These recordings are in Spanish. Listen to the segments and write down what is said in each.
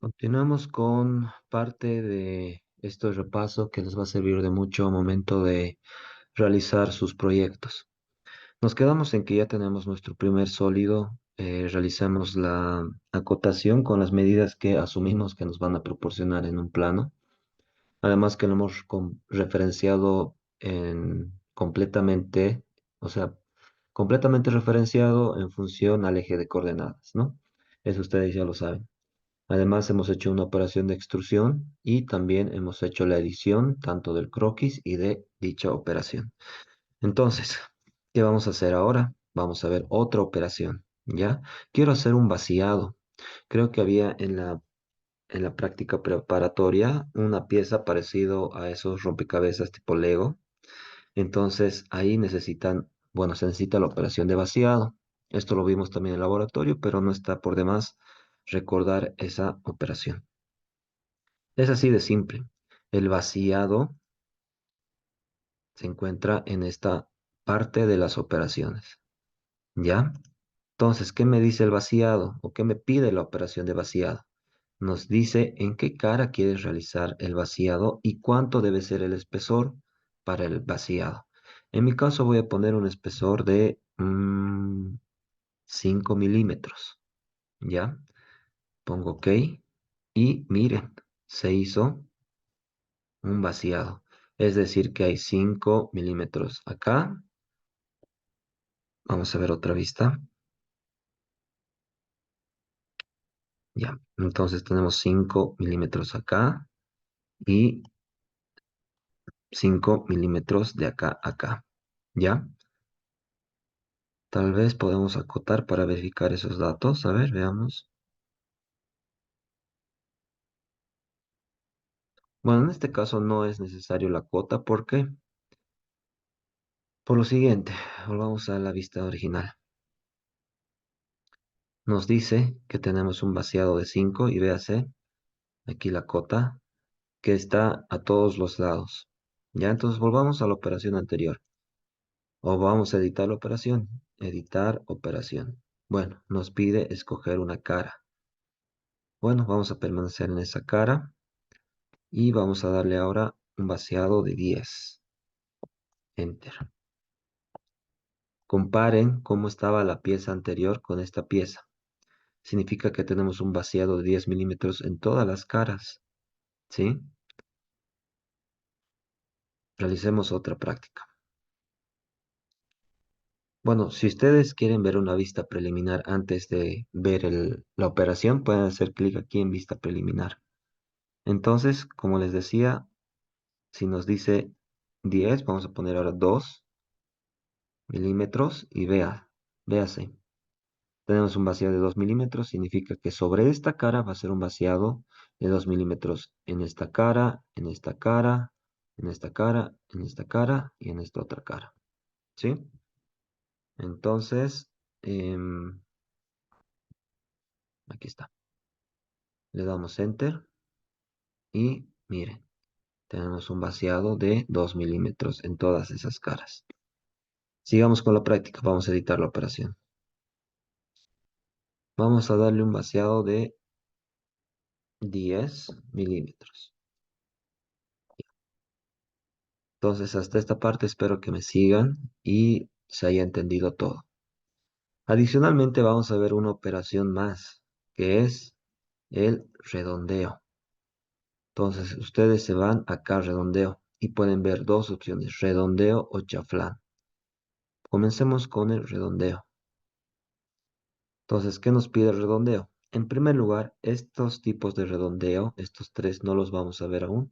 Continuamos con parte de este repaso que les va a servir de mucho momento de realizar sus proyectos. Nos quedamos en que ya tenemos nuestro primer sólido, realizamos la acotación con las medidas que asumimos que nos van a proporcionar en un plano. Además que lo hemos referenciado completamente, o sea, completamente referenciado en función al eje de coordenadas, ¿no? Eso ustedes ya lo saben. Además, hemos hecho una operación de extrusión y también hemos hecho la edición tanto del croquis y de dicha operación. Entonces, ¿qué vamos a hacer ahora? Vamos a ver otra operación, ¿ya? Quiero hacer un vaciado. Creo que había en la práctica preparatoria una pieza parecido a esos rompecabezas tipo Lego. Entonces, ahí bueno, se necesita la operación de vaciado. Esto lo vimos también en el laboratorio, pero no está por demás recordar esa operación. Es así de simple. El vaciado se encuentra en esta parte de las operaciones. ¿Ya? Entonces, ¿qué me dice el vaciado? ¿O qué me pide la operación de vaciado? Nos dice en qué cara quieres realizar el vaciado y cuánto debe ser el espesor para el vaciado. En mi caso voy a poner un espesor de 5 milímetros. ¿Ya? Pongo OK y miren, se hizo un vaciado. Es decir, que hay 5 milímetros acá. Vamos a ver otra vista. Ya, entonces tenemos 5 milímetros acá y 5 milímetros de acá a acá. ¿Ya? Tal vez podemos acotar para verificar esos datos. A ver, veamos. Bueno, en este caso no es necesario la cuota porque, por lo siguiente, volvamos a la vista original. Nos dice que tenemos un vaciado de 5 y véase aquí la cota que está a todos los lados. Ya, entonces volvamos a la operación anterior. O vamos a editar la operación. Editar operación. Bueno, nos pide escoger una cara. Bueno, vamos a permanecer en esa cara y vamos a darle ahora un vaciado de 10. Enter. Comparen cómo estaba la pieza anterior con esta pieza. Significa que tenemos un vaciado de 10 milímetros en todas las caras. ¿Sí? Realicemos otra práctica. Bueno, si ustedes quieren ver una vista preliminar antes de ver la operación, pueden hacer clic aquí en vista preliminar. Entonces, como les decía, si nos dice 10, vamos a poner ahora 2 milímetros y véase. Tenemos un vaciado de 2 milímetros, significa que sobre esta cara va a ser un vaciado de 2 milímetros en esta cara, en esta cara, en esta cara, en esta cara y en esta otra cara. ¿Sí? Entonces, aquí está. Le damos Enter y miren, tenemos un vaciado de 2 milímetros en todas esas caras. Sigamos con la práctica, vamos a editar la operación. Vamos a darle un vaciado de 10 milímetros. Entonces, hasta esta parte espero que me sigan y se haya entendido todo. Adicionalmente, vamos a ver una operación más, que es el redondeo. Entonces, ustedes se van acá a redondeo y pueden ver dos opciones, redondeo o chaflán. Comencemos con el redondeo. Entonces, ¿qué nos pide el redondeo? En primer lugar, estos tipos de redondeo, estos tres no los vamos a ver aún.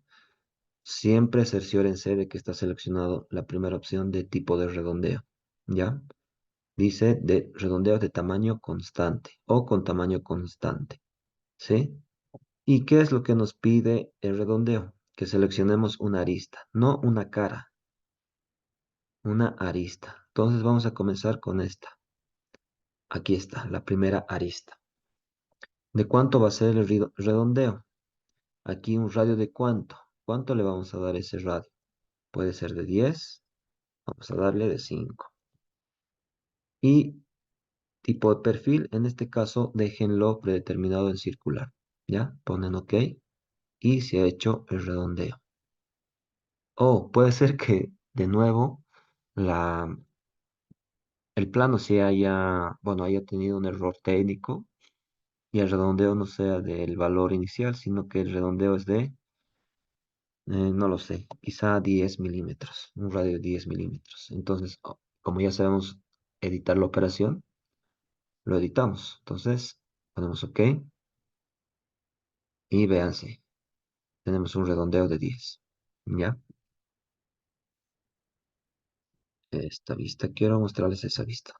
Siempre cerciórense de que está seleccionado la primera opción de tipo de redondeo. ¿Ya? Dice de redondeo de tamaño constante o con tamaño constante. ¿Sí? ¿Y qué es lo que nos pide el redondeo? Que seleccionemos una arista, no una cara, una arista. Entonces vamos a comenzar con esta. Aquí está, la primera arista. ¿De cuánto va a ser el redondeo? Aquí un radio de cuánto. ¿Cuánto le vamos a dar ese radio? Puede ser de 10. Vamos a darle de 5. Y tipo de perfil, en este caso, déjenlo predeterminado en circular. ¿ya? Ponen OK y se ha hecho el redondeo. O puede ser que de nuevo la, el plano se haya, bueno, haya tenido un error técnico y el redondeo no sea del valor inicial, sino que el redondeo es de, no lo sé, quizá 10 milímetros, un radio de 10 milímetros. Entonces, como ya sabemos editar la operación, lo editamos. Entonces, ponemos OK y véanse, tenemos un redondeo de 10. ¿Ya? Esta vista, quiero mostrarles esa vista.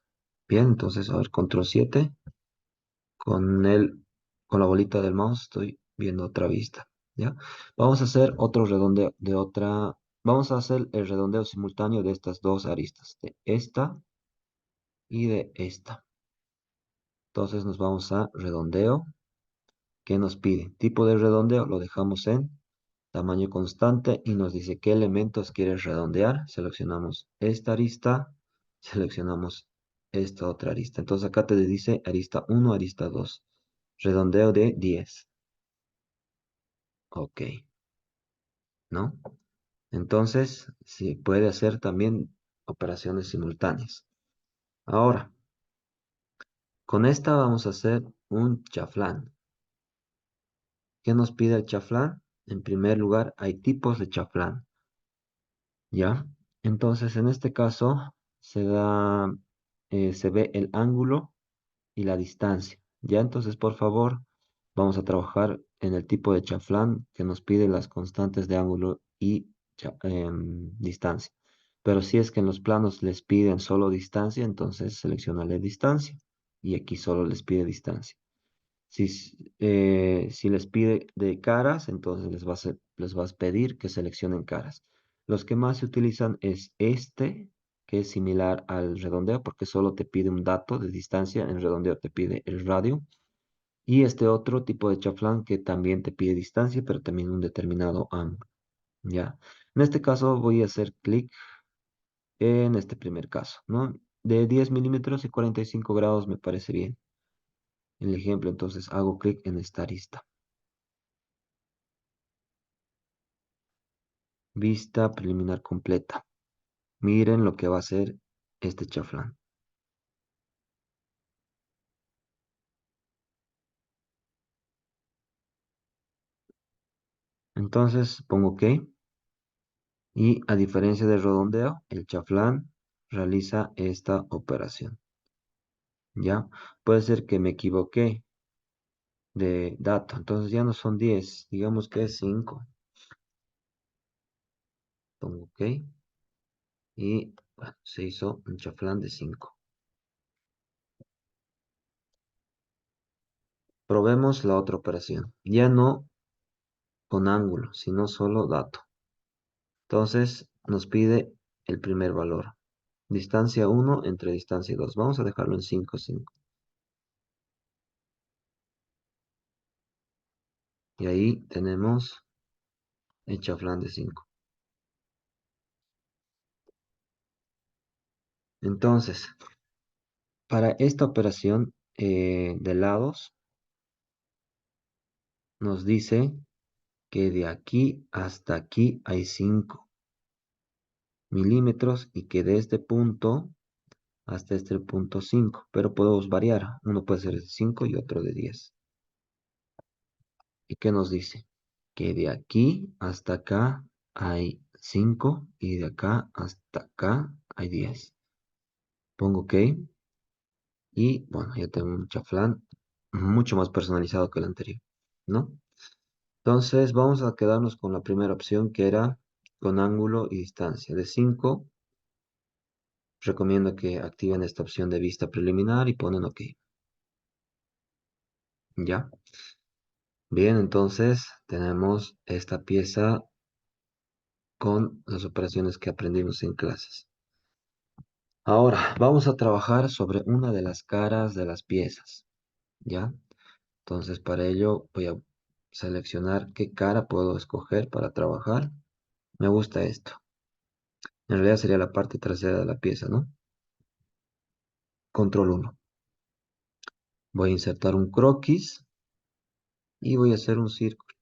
Bien, entonces, a ver, control 7. Con con la bolita del mouse estoy viendo otra vista. ¿Ya? Vamos a hacer otro redondeo de otra. Vamos a hacer el redondeo simultáneo de estas dos aristas, de esta y de esta. Entonces nos vamos a redondeo. ¿Qué nos pide? Tipo de redondeo, lo dejamos en tamaño constante y nos dice qué elementos quieres redondear. Seleccionamos esta arista, seleccionamos esta otra arista. Entonces acá te dice arista 1, arista 2. Redondeo de 10. OK, ¿no? Entonces, sí, puede hacer también operaciones simultáneas. Ahora, con esta vamos a hacer un chaflán. ¿Qué nos pide el chaflán? En primer lugar, hay tipos de chaflán. ¿Ya? Entonces, en este caso, se ve el ángulo y la distancia. ¿Ya? Entonces, por favor, vamos a trabajar en el tipo de chaflán que nos pide las constantes de ángulo y distancia. Pero si es que en los planos les piden solo distancia, entonces seleccionale distancia. Y aquí solo les pide distancia. Si les pide de caras, entonces les vas a pedir que seleccionen caras. Los que más se utilizan es este, que es similar al redondeo, porque solo te pide un dato de distancia, en redondeo te pide el radio. Y este otro tipo de chaflán que también te pide distancia, pero también un determinado ángulo. ¿Ya? En este caso voy a hacer clic en este primer caso, ¿no? De 10 milímetros y 45 grados me parece bien. El ejemplo, entonces hago clic en esta arista. Vista preliminar completa. Miren lo que va a hacer este chaflán. Entonces pongo OK y a diferencia del redondeo, el chaflán realiza esta operación. ¿Ya? Puede ser que me equivoqué de dato, entonces ya no son 10, digamos que es 5. Pongo OK y bueno, se hizo un chaflán de 5. Probemos la otra operación. Ya no con ángulo, sino solo dato. Entonces nos pide el primer valor. Distancia 1 entre distancia 2. Vamos a dejarlo en 5, 5. Y ahí tenemos el chaflán de 5. Entonces, para esta operación de lados, nos dice que de aquí hasta aquí hay 5 milímetros y que de este punto hasta este punto 5. Pero podemos variar. Uno puede ser de 5 y otro de 10. ¿Y qué nos dice? Que de aquí hasta acá hay 5 y de acá hasta acá hay 10. Pongo OK y bueno, ya tengo un chaflán mucho más personalizado que el anterior, ¿no? Entonces vamos a quedarnos con la primera opción que era con ángulo y distancia. De 5, recomiendo que activen esta opción de vista preliminar y ponen OK. ¿Ya? Bien, entonces tenemos esta pieza con las operaciones que aprendimos en clases. Ahora, vamos a trabajar sobre una de las caras de las piezas, ¿ya? Entonces, para ello voy a seleccionar qué cara puedo escoger para trabajar. Me gusta esto. En realidad sería la parte trasera de la pieza, ¿no? Control 1. Voy a insertar un croquis y voy a hacer un círculo.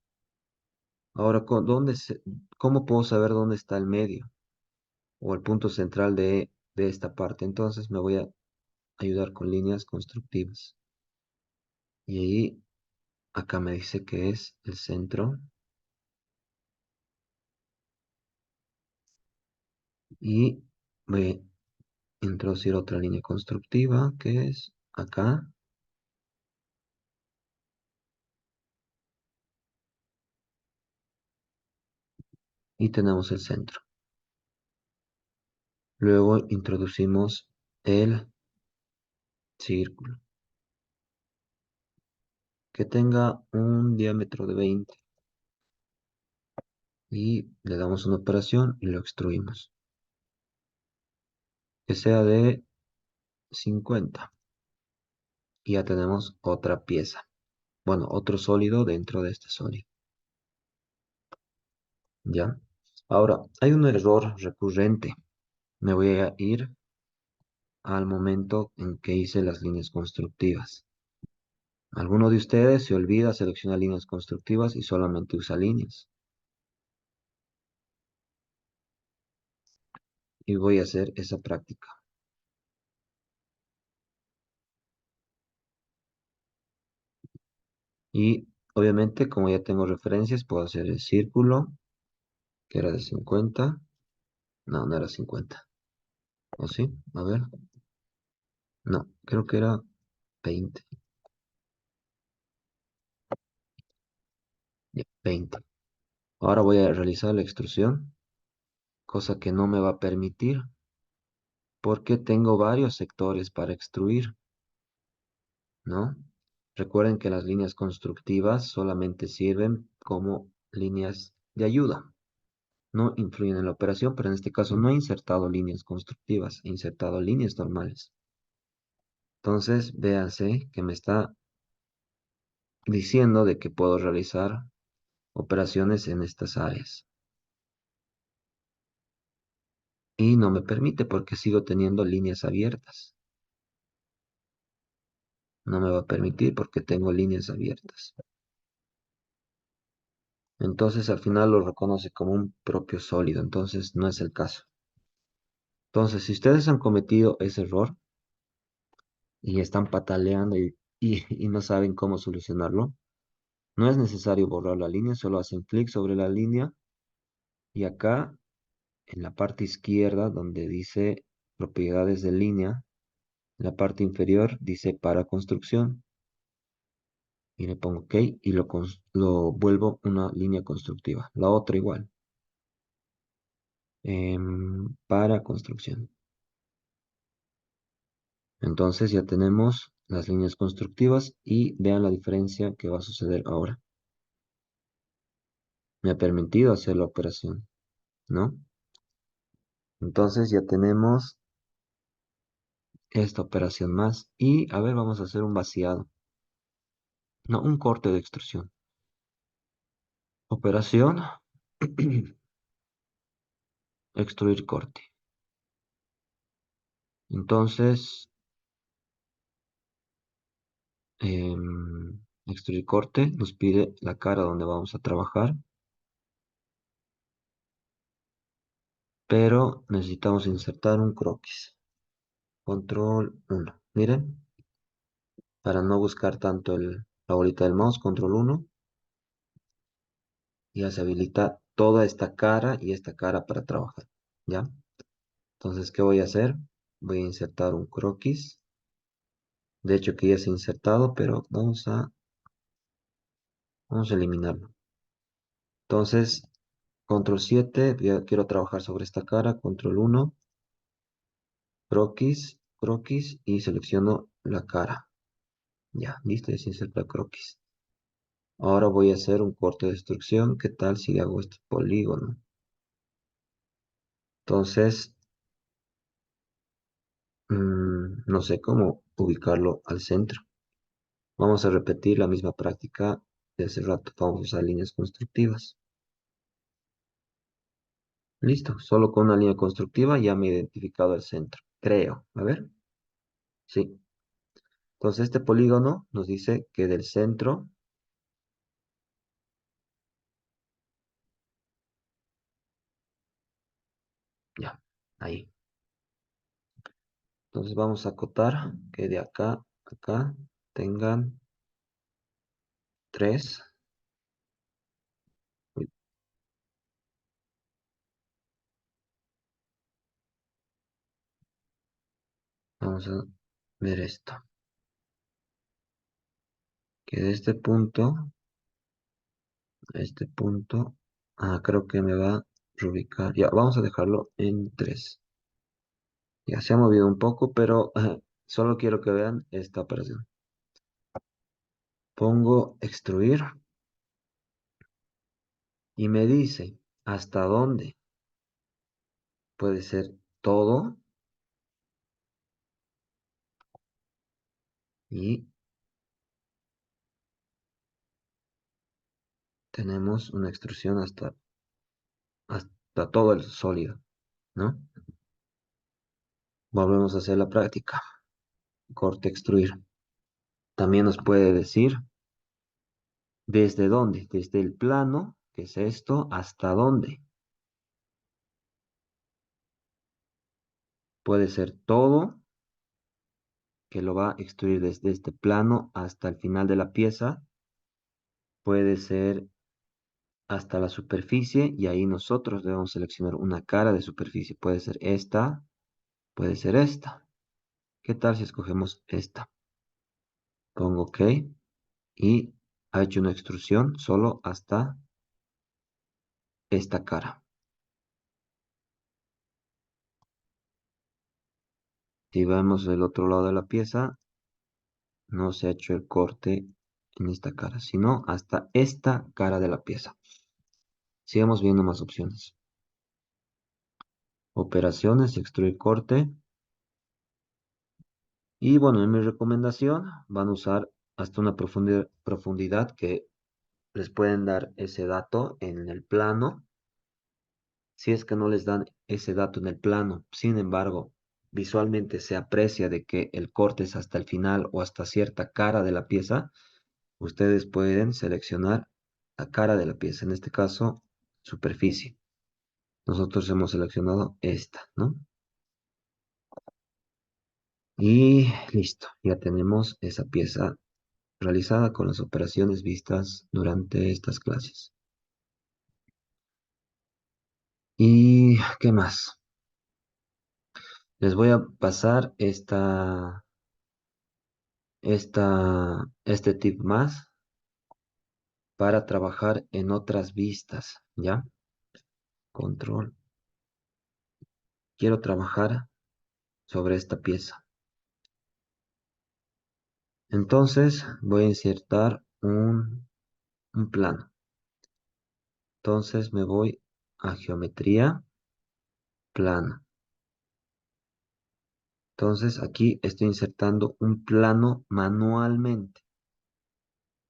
Ahora, ¿cómo puedo saber dónde está el medio o el punto central de esta parte? Entonces me voy a ayudar con líneas constructivas. Y ahí, acá me dice que es el centro y voy a introducir otra línea constructiva que es acá y tenemos el centro. Luego introducimos el círculo que tenga un diámetro de 20 y le damos una operación y lo extruimos. Que sea de 50 y ya tenemos otra pieza. Bueno, otro sólido dentro de este sólido. ¿Ya? Ahora, hay un error recurrente. Me voy a ir al momento en que hice las líneas constructivas. Alguno de ustedes se olvida seleccionar líneas constructivas y solamente usa líneas. Y voy a hacer esa práctica. Y obviamente, como ya tengo referencias, puedo hacer el círculo, que era de 50. No, no era 50. ¿O sí? A ver. No, creo que era 20. Ya, 20. Ahora voy a realizar la extrusión, cosa que no me va a permitir porque tengo varios sectores para extruir, ¿no? Recuerden que las líneas constructivas solamente sirven como líneas de ayuda. No influyen en la operación, pero en este caso no he insertado líneas constructivas, he insertado líneas normales. Entonces, véanse que me está diciendo de que puedo realizar operaciones en estas áreas. Y no me permite porque sigo teniendo líneas abiertas. No me va a permitir porque tengo líneas abiertas. Entonces al final lo reconoce como un propio sólido. Entonces no es el caso. Entonces, si ustedes han cometido ese error y están pataleando y no saben cómo solucionarlo, no es necesario borrar la línea, solo hacen clic sobre la línea y acá en la parte izquierda donde dice propiedades de línea, en la parte inferior dice para construcción y le pongo OK y lo vuelvo una línea constructiva. La otra igual, para construcción. Entonces ya tenemos las líneas constructivas y vean la diferencia que va a suceder ahora. Me ha permitido hacer la operación, ¿no? Entonces ya tenemos esta operación más. Y a ver, vamos a hacer un vaciado. No, un corte de extrusión. Operación, extruir corte. Entonces, extruir corte nos pide la cara donde vamos a trabajar. Pero necesitamos insertar un croquis. Control 1. Miren, para no buscar tanto la bolita del mouse, control 1. Ya se habilita toda esta cara y esta cara para trabajar. ¿Ya? Entonces, ¿qué voy a hacer? Voy a insertar un croquis. De hecho, que ya se ha insertado, pero vamos a eliminarlo. Entonces, control 7. Ya quiero trabajar sobre esta cara. Control 1. Croquis, croquis y selecciono la cara. Ya, listo, ya se inserta croquis. Ahora voy a hacer un corte de destrucción. ¿Qué tal si hago este polígono? Entonces, no sé cómo ubicarlo al centro. Vamos a repetir la misma práctica de hace rato. Vamos a usar líneas constructivas. Listo, solo con una línea constructiva ya me he identificado el centro. Creo. A ver. Sí. Entonces, este polígono nos dice que del centro Ahí. Entonces vamos a acotar que de acá a acá tengan 3. Vamos a ver esto. Que de este punto a este punto. Creo que me va a reubicar. Ya, vamos a dejarlo en 3. Ya se ha movido un poco, pero solo quiero que vean esta operación. Pongo extruir y me dice hasta dónde puede ser todo y tenemos una extrusión hasta todo el sólido, ¿no? Volvemos a hacer la práctica. Corte extruir. También nos puede decir desde dónde, desde el plano, que es esto, hasta dónde. Puede ser todo, que lo va a extruir desde este plano hasta el final de la pieza. Puede ser hasta la superficie y ahí nosotros debemos seleccionar una cara de superficie. Puede ser esta, puede ser esta. ¿Qué tal si escogemos esta? Pongo OK y ha hecho una extrusión solo hasta esta cara. Si vemos el otro lado de la pieza, no se ha hecho el corte en esta cara, sino hasta esta cara de la pieza. Sigamos viendo más opciones. Operaciones, extruir corte. Y bueno, en mi recomendación van a usar hasta una profundidad que les pueden dar ese dato en el plano. Si es que no les dan ese dato en el plano, sin embargo, visualmente se aprecia de que el corte es hasta el final o hasta cierta cara de la pieza, ustedes pueden seleccionar la cara de la pieza, en este caso, superficie. Nosotros hemos seleccionado esta, ¿no? Y listo, ya tenemos esa pieza realizada con las operaciones vistas durante estas clases. ¿Y qué más? Les voy a pasar este tip más para trabajar en otras vistas, ¿ya? Control. Quiero trabajar sobre esta pieza. Entonces voy a insertar un plano. Entonces me voy a geometría, plano. Entonces aquí estoy insertando un plano manualmente.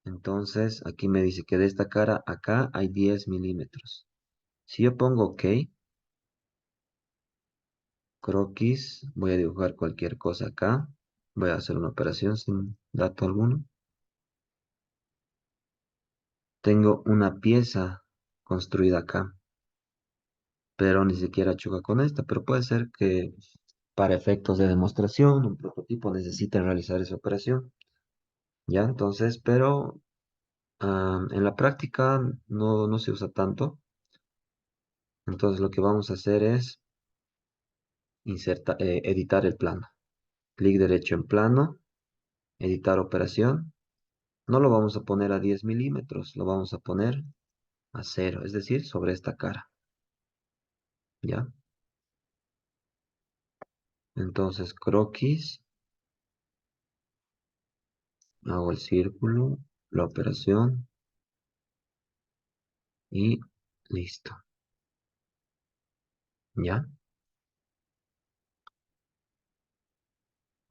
Entonces aquí me dice que de esta cara acá hay 10 milímetros. Si yo pongo OK, croquis, voy a dibujar cualquier cosa acá. Voy a hacer una operación sin dato alguno. Tengo una pieza construida acá, pero ni siquiera choca con esta. Pero puede ser que para efectos de demostración, un prototipo necesite realizar esa operación. ¿Ya? Entonces, pero en la práctica no se usa tanto. Entonces lo que vamos a hacer es editar el plano. Clic derecho en plano, editar operación. No lo vamos a poner a 10 milímetros, lo vamos a poner a 0, es decir, sobre esta cara. ¿Ya? Entonces, croquis, hago el círculo, la operación y listo. ¿Ya?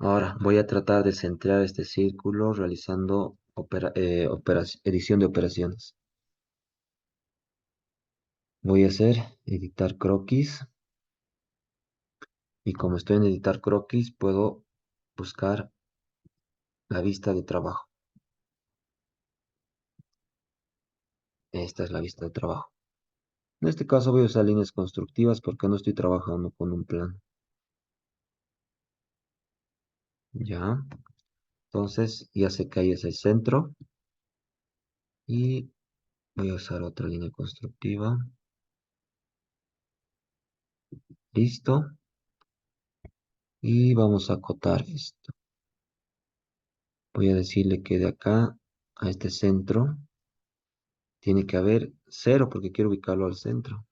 Ahora voy a tratar de centrar este círculo realizando edición de operaciones. Voy a hacer editar croquis y como estoy en editar croquis puedo buscar la vista de trabajo. Esta es la vista de trabajo. En este caso voy a usar líneas constructivas porque no estoy trabajando con un plano. Ya, entonces ya sé que ahí es el centro y voy a usar otra línea constructiva. Listo. Y vamos a acotar esto. Voy a decirle que de acá a este centro tiene que haber cero porque quiero ubicarlo al centro.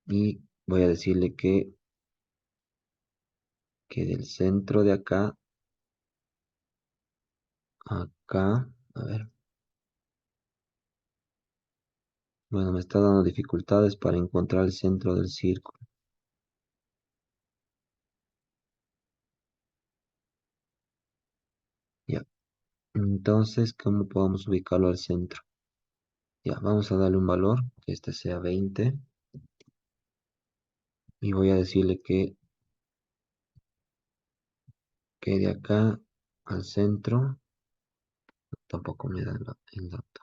Y voy a decirle que del centro de acá a acá, a ver, bueno, me está dando dificultades para encontrar el centro del círculo. Ya, entonces, ¿cómo podemos ubicarlo al centro? Ya, vamos a darle un valor, que este sea 20. Y voy a decirle que de acá al centro, tampoco me da el dato.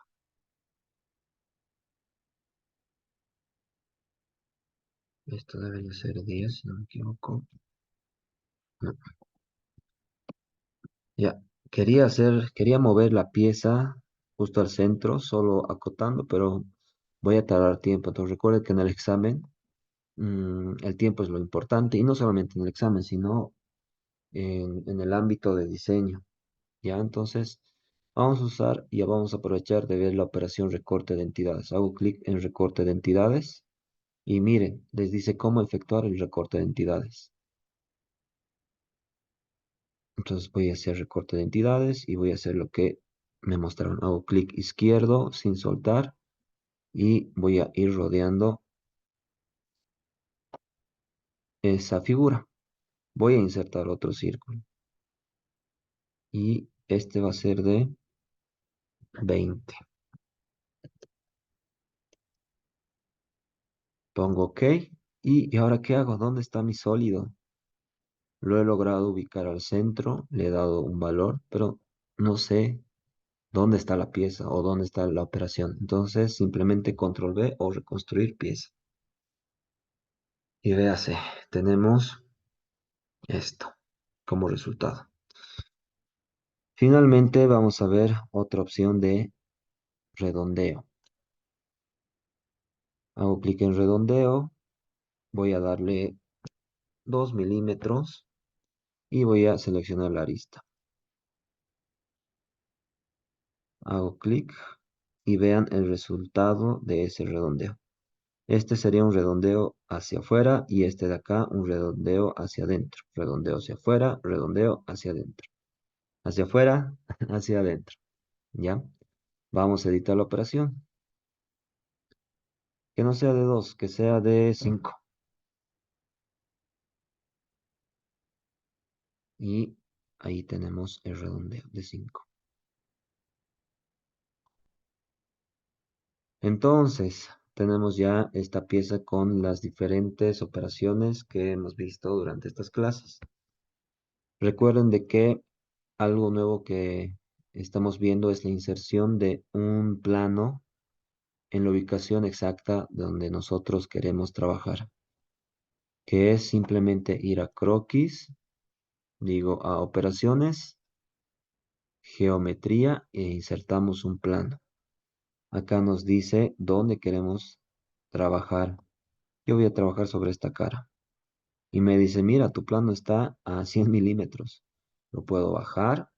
Esto debería ser 10 si no me equivoco. No, ya, quería mover la pieza justo al centro, solo acotando, pero voy a tardar tiempo. Entonces recuerden que en el examen el tiempo es lo importante, y no solamente en el examen, sino en el ámbito de diseño. Ya, entonces vamos a usar y vamos a aprovechar de ver la operación recorte de entidades. Hago clic en recorte de entidades y miren, les dice cómo efectuar el recorte de entidades. Entonces voy a hacer recorte de entidades y voy a hacer lo que me mostraron. Hago clic izquierdo sin soltar y voy a ir rodeando esa figura. Voy a insertar otro círculo y este va a ser de 20. Pongo OK. ¿Y ahora qué hago? ¿Dónde está mi sólido? Lo he logrado ubicar al centro, le he dado un valor, pero no sé dónde está la pieza o dónde está la operación. Entonces simplemente control V o reconstruir pieza. Y véase, tenemos esto como resultado. Finalmente vamos a ver otra opción de redondeo. Hago clic en redondeo, voy a darle 2 milímetros y voy a seleccionar la arista. Hago clic y vean el resultado de ese redondeo. Este sería un redondeo hacia afuera y este de acá un redondeo hacia adentro. Redondeo hacia afuera, redondeo hacia adentro. Hacia afuera, hacia adentro. ¿Ya? Vamos a editar la operación. Que no sea de 2, que sea de 5. Y ahí tenemos el redondeo de 5. Entonces, tenemos ya esta pieza con las diferentes operaciones que hemos visto durante estas clases. Recuerden de que algo nuevo que estamos viendo es la inserción de un plano en la ubicación exacta donde nosotros queremos trabajar, que es simplemente ir a croquis, digo a operaciones, geometría e insertamos un plano. Acá nos dice dónde queremos trabajar. Yo voy a trabajar sobre esta cara. Y me dice, mira, tu plano está a 100 milímetros. Lo puedo bajar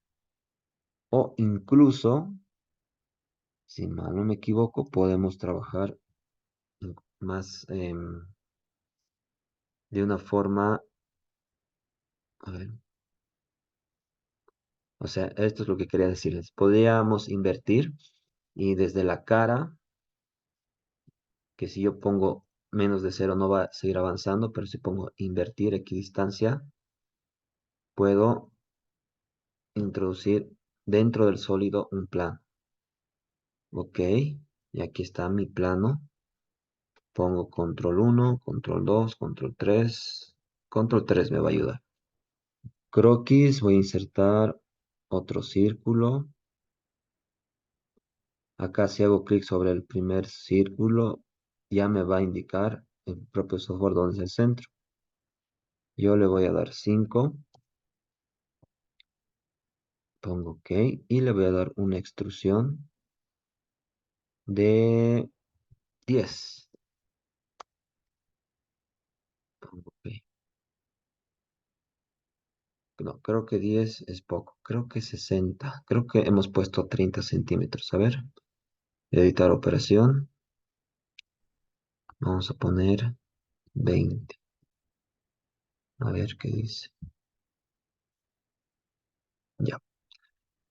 o incluso, si mal no me equivoco, podemos trabajar más de una forma, a ver, o sea, esto es lo que quería decirles. Podríamos invertir y desde la cara, que si yo pongo menos de cero no va a seguir avanzando, pero si pongo invertir equidistancia, puedo introducir dentro del sólido un plano. Ok, y aquí está mi plano. Pongo control 1, control 2, control 3. Control 3 me va a ayudar. Croquis, voy a insertar otro círculo. Acá si hago clic sobre el primer círculo, ya me va a indicar el propio software dónde es el centro. Yo le voy a dar 5, pongo OK y le voy a dar una extrusión de 10. Pongo OK. No, creo que 10 es poco. Creo que 60. Creo que hemos puesto 30 centímetros. A ver, editar operación. Vamos a poner 20. A ver qué dice. Ya.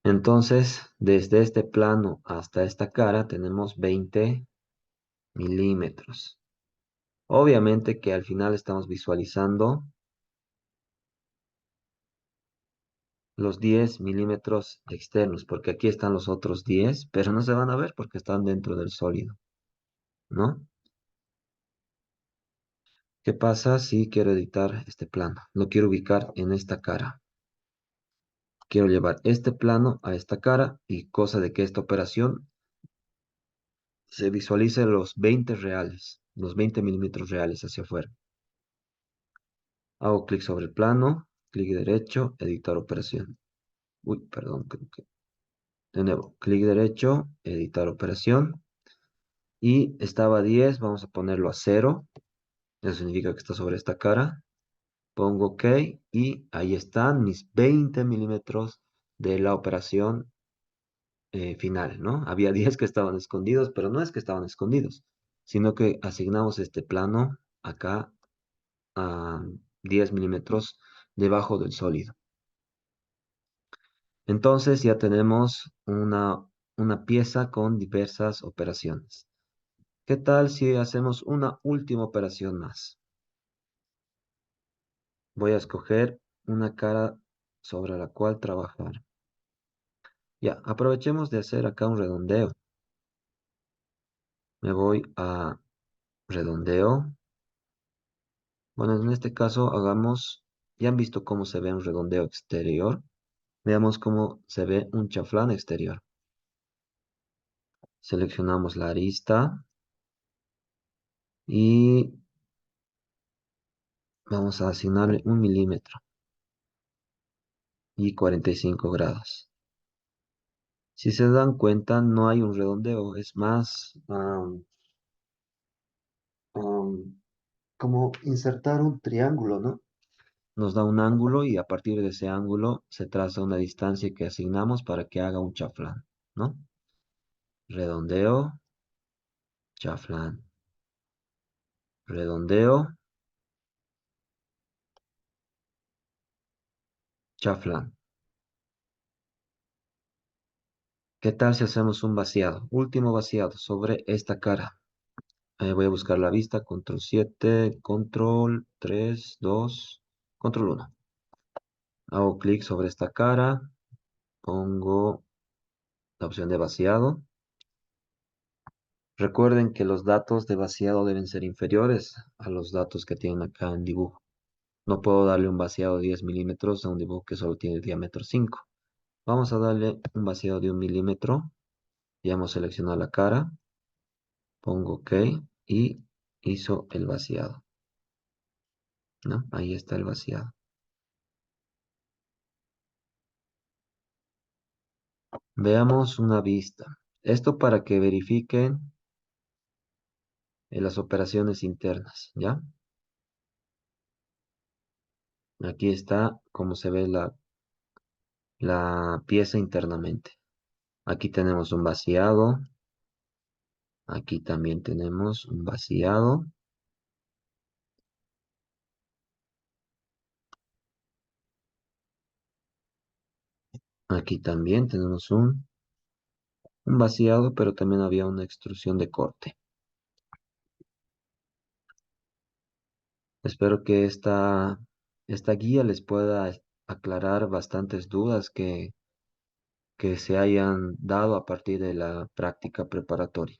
Entonces, desde este plano hasta esta cara tenemos 20 milímetros. Obviamente que al final estamos visualizando los 10 milímetros externos, porque aquí están los otros 10, pero no se van a ver porque están dentro del sólido, ¿no? ¿Qué pasa si quiero editar este plano? Lo quiero ubicar en esta cara. Quiero llevar este plano a esta cara y cosa de que esta operación se visualice los 20 reales, los 20 milímetros reales hacia afuera. Hago clic sobre el plano, clic derecho, editar operación. Uy, perdón, creo que... De nuevo, clic derecho, editar operación. Y estaba a 10, vamos a ponerlo a 0. Eso significa que está sobre esta cara. Pongo OK y ahí están mis 20 milímetros de la operación final, ¿no? Había 10 que estaban escondidos, pero no es que estaban escondidos, sino que asignamos este plano acá a 10 milímetros debajo del sólido. Entonces ya tenemos una pieza con diversas operaciones. ¿Qué tal si hacemos una última operación más? Voy a escoger una cara sobre la cual trabajar. Ya, aprovechemos de hacer acá un redondeo. Me voy a redondeo. Bueno, en este caso hagamos, ya han visto cómo se ve un redondeo exterior. Veamos cómo se ve un chaflán exterior. Seleccionamos la arista y vamos a asignarle 1 milímetro y 45 grados. Si se dan cuenta, no hay un redondeo, es más como insertar un triángulo, ¿no? Nos da un ángulo y a partir de ese ángulo se traza una distancia que asignamos para que haga un chaflán, ¿no? Redondeo, chaflán, redondeo, chaflán. ¿Qué tal si hacemos un vaciado? Último vaciado sobre esta cara. Voy a buscar la vista, control 7, control 3, 2, control 1. Hago clic sobre esta cara, pongo la opción de vaciado. Recuerden que los datos de vaciado deben ser inferiores a los datos que tienen acá en dibujo. No puedo darle un vaciado de 10 milímetros a un dibujo que solo tiene diámetro 5. Vamos a darle un vaciado de 1 milímetro. Ya hemos seleccionado la cara. Pongo OK y hizo el vaciado, ¿no? Ahí está el vaciado. Veamos una vista. Esto para que verifiquen las operaciones internas, ¿ya? Aquí está cómo se ve la pieza internamente. Aquí tenemos un vaciado. Aquí también tenemos un vaciado. Aquí también tenemos un vaciado, pero también había una extrusión de corte. Espero que esta guía les pueda aclarar bastantes dudas que se hayan dado a partir de la práctica preparatoria.